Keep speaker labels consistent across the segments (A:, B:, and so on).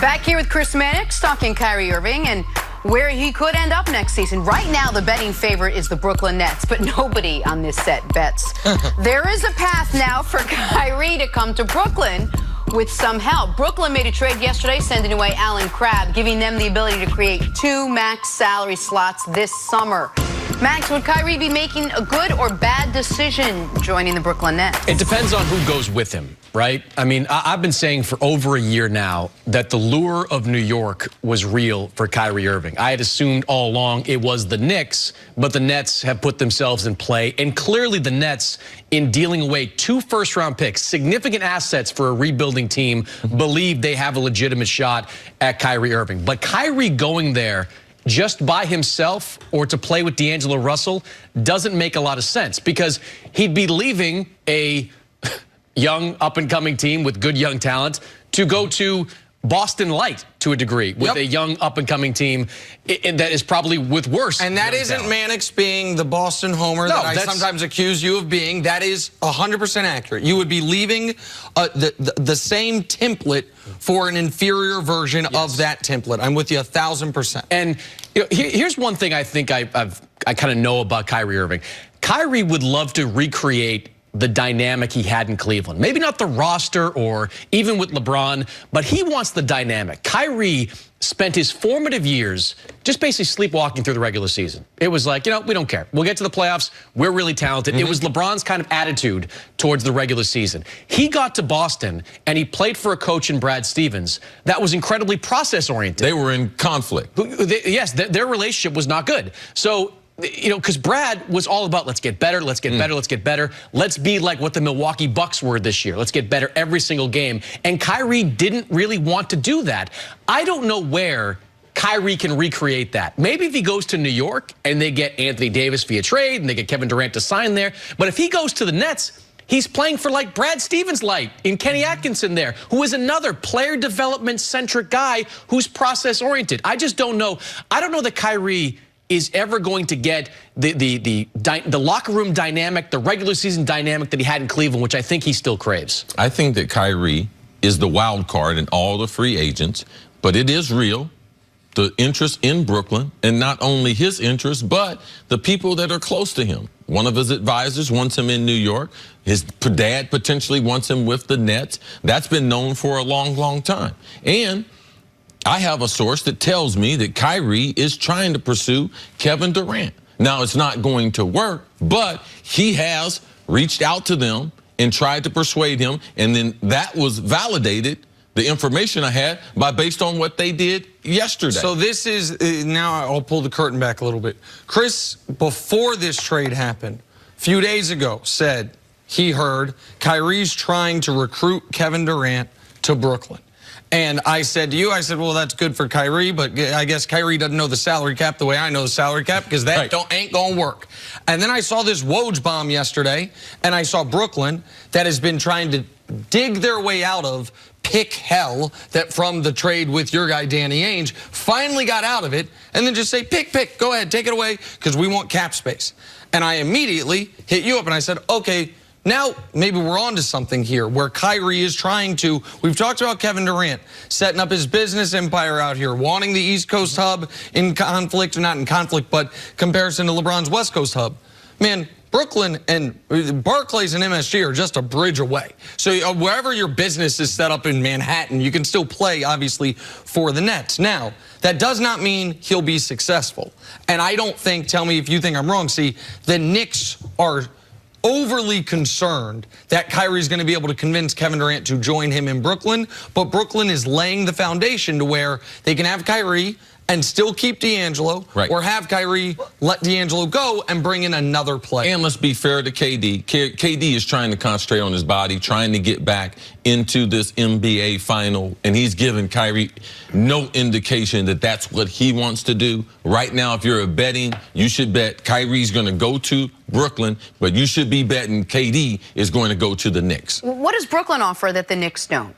A: Back here with Chris Mannix talking Kyrie Irving and where he could end up next season. Right now, the betting favorite is the Brooklyn Nets, but nobody on this set bets. There is a path now for Kyrie to come to Brooklyn with some help. Brooklyn made a trade yesterday, sending away Allen Crabbe, giving them the ability to create 2 max salary slots this summer. Max, would Kyrie be making a good or bad decision joining the Brooklyn Nets?
B: It depends on who goes with him, right? I mean, I've been saying for over a year now that the lure of New York was real for Kyrie Irving. I had assumed all along it was the Knicks, but the Nets have put themselves in play. And clearly the Nets, in dealing away 2 first-round picks, significant assets for a rebuilding team, believe they have a legitimate shot at Kyrie Irving. But Kyrie going there just by himself or to play with D'Angelo Russell doesn't make a lot of sense, because he'd be leaving a young up-and-coming team with good young talent to go to Boston Light to a degree with a young up-and-coming team that is probably with worse.
C: And that isn't Mannix being the Boston homer that I sometimes accuse you of being. That is 100% accurate. You would be leaving the same template for an inferior version of that template. I'm with you 1,000%.
B: And you know, here's one thing I think I kind of know about Kyrie Irving. Kyrie would love to recreate the dynamic he had in Cleveland. Maybe not the roster or even with LeBron, but he wants the dynamic. Kyrie spent his formative years just basically sleepwalking through the regular season. It was like, you know, we don't care. We'll get to the playoffs. We're really talented. It was LeBron's kind of attitude towards the regular season. He got to Boston and he played for a coach in Brad Stevens that was incredibly process-oriented.
D: They were in conflict.
B: Yes, their relationship was not good. So, you know, because Brad was all about let's get better, let's get better, let's get better. Let's be like what the Milwaukee Bucks were this year. Let's get better every single game. And Kyrie didn't really want to do that. I don't know where Kyrie can recreate that. Maybe if he goes to New York and they get Anthony Davis via trade and they get Kevin Durant to sign there. But if he goes to the Nets, he's playing for like Brad Stevens light in Kenny Atkinson there, who is another player development-centric guy who's process-oriented. I just don't know. I don't know that Kyrie is ever going to get the locker room dynamic, the regular season dynamic that he had in Cleveland, which I think he still craves.
D: I think that Kyrie is the wild card in all the free agents, but it is real, the interest in Brooklyn, and not only his interest, but the people that are close to him. One of his advisors wants him in New York. His dad potentially wants him with the Nets. That's been known for a long, long time. And I have a source that tells me that Kyrie is trying to pursue Kevin Durant. Now, it's not going to work, but he has reached out to them and tried to persuade him, and then that was validated, the information I had, based on what they did yesterday.
C: So this is, now I'll pull the curtain back a little bit. Chris, before this trade happened, a few days ago, said he heard Kyrie's trying to recruit Kevin Durant to Brooklyn. And I said to you, I said, well, that's good for Kyrie, but I guess Kyrie doesn't know the salary cap the way I know the salary cap, because that ain't going to work. And then I saw this Woj bomb yesterday, and I saw Brooklyn that has been trying to dig their way out of pick hell that from the trade with your guy Danny Ainge, finally got out of it, and then just say, pick, go ahead, take it away, because we want cap space. And I immediately hit you up, and I said, okay, now, maybe we're on to something here where Kyrie is trying to, we've talked about Kevin Durant setting up his business empire out here, wanting the East Coast hub in conflict, or not in conflict, but comparison to LeBron's West Coast hub. Man, Brooklyn and Barclays and MSG are just a bridge away. So wherever your business is set up in Manhattan, you can still play, obviously, for the Nets. Now, that does not mean he'll be successful. And I don't think, tell me if you think I'm wrong, see, the Knicks are overly concerned that Kyrie's going to be able to convince Kevin Durant to join him in Brooklyn, but Brooklyn is laying the foundation to where they can have Kyrie and still keep D'Angelo, or have Kyrie let D'Angelo go and bring in another player.
D: And let's be fair to KD. KD is trying to concentrate on his body, trying to get back into this NBA final, and he's given Kyrie no indication that that's what he wants to do. Right now, if you're betting, you should bet Kyrie's going to go to Brooklyn, but you should be betting KD is going to go to the Knicks.
A: What does Brooklyn offer that the Knicks don't?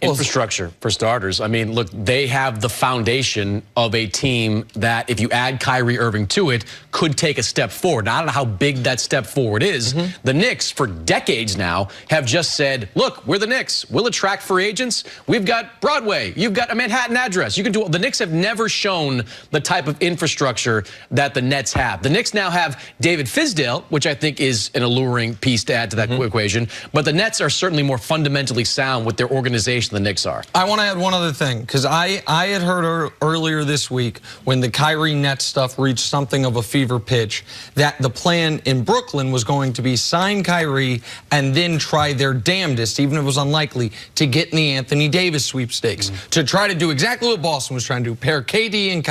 B: Infrastructure, for starters. I mean, look, they have the foundation of a team that, if you add Kyrie Irving to it, could take a step forward. Now, I don't know how big that step forward is. The Knicks, for decades now, have just said, look, we're the Knicks. We'll attract free agents. We've got Broadway. You've got a Manhattan address. You can do. The Knicks have never shown the type of infrastructure that the Nets have. The Knicks now have David Fizdale, which I think is an alluring piece to add to that equation. But the Nets are certainly more fundamentally sound with their organization than the Knicks are.
C: I want to add one other thing, because I had heard earlier this week, when the Kyrie Nets stuff reached something of a fever pitch, that the plan in Brooklyn was going to be sign Kyrie and then try their damnedest, even if it was unlikely, to get in the Anthony Davis sweepstakes, to try to do exactly what Boston was trying to do, pair KD and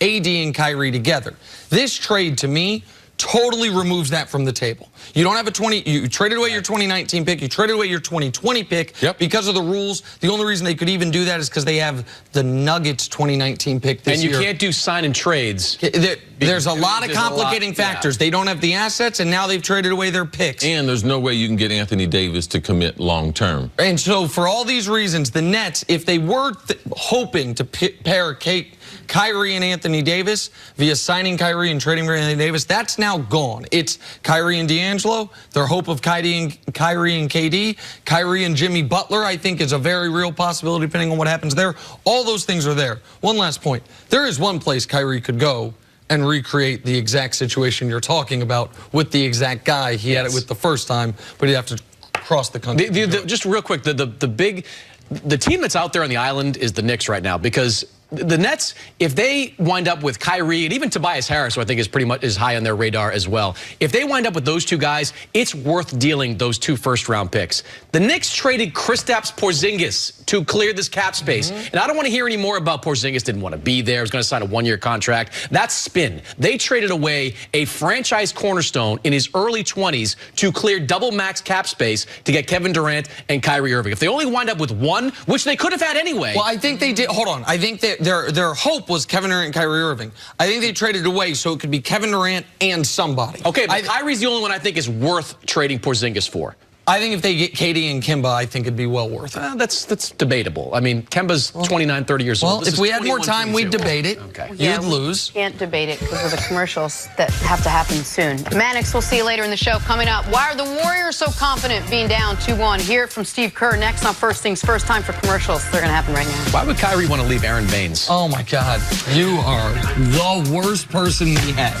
C: AD and Kyrie together. This trade, to me, totally removes that from the table. You don't have you traded away your 2019 pick, you traded away your 2020 pick because of the rules. The only reason they could even do that is because they have the Nuggets 2019 pick this year.
B: And you can't do sign and trades.
C: There's a lot of complicating factors. They don't have the assets, and now they've traded away their picks.
D: And there's no way you can get Anthony Davis to commit long term.
C: And so for all these reasons, the Nets, if they were hoping to pair Kyrie and Anthony Davis via signing Kyrie and trading for Anthony Davis, that's now gone. It's Kyrie and D'Angelo, their hope of Kyrie and KD. Kyrie and Jimmy Butler, I think, is a very real possibility depending on what happens there. All those things are there. One last point. There is one place Kyrie could go and recreate the exact situation you're talking about with the exact guy. He had it with the first time, but he'd have to cross the country.
B: Just real quick, the team that's out there on the island is the Knicks right now, because the Nets, if they wind up with Kyrie and even Tobias Harris, who I think is pretty much high on their radar as well, if they wind up with those two guys, it's worth dealing those 2 first-round picks. The Knicks traded Kristaps Porzingis to clear this cap space. And I don't want to hear any more about Porzingis didn't want to be there, was going to sign a 1-year contract. That's spin. They traded away a franchise cornerstone in his early 20s to clear double max cap space to get Kevin Durant and Kyrie Irving. If they only wind up with one, which they could have had anyway.
C: Well, I think they did. Hold on. I think that their hope was Kevin Durant and Kyrie Irving. I think they traded away so it could be Kevin Durant and somebody.
B: Okay, but Kyrie's the only one I think is worth trading Porzingis for.
C: I think if they get KD and Kemba, I think it'd be well worth it.
B: That's debatable. I mean, Kemba's 29, 30 years old.
C: Well, if we had more time, we'd debate it.
B: Okay.
C: You'd lose.
A: Can't debate it because of the commercials that have to happen soon. Mannix, we'll see you later in the show. Coming up, why are the Warriors so confident being down 2-1? Hear it from Steve Kerr next on First Things First. Time for commercials. They're going to happen right now.
B: Why would Kyrie want to leave Aaron Baines?
C: Oh, my God. You are the worst person we have.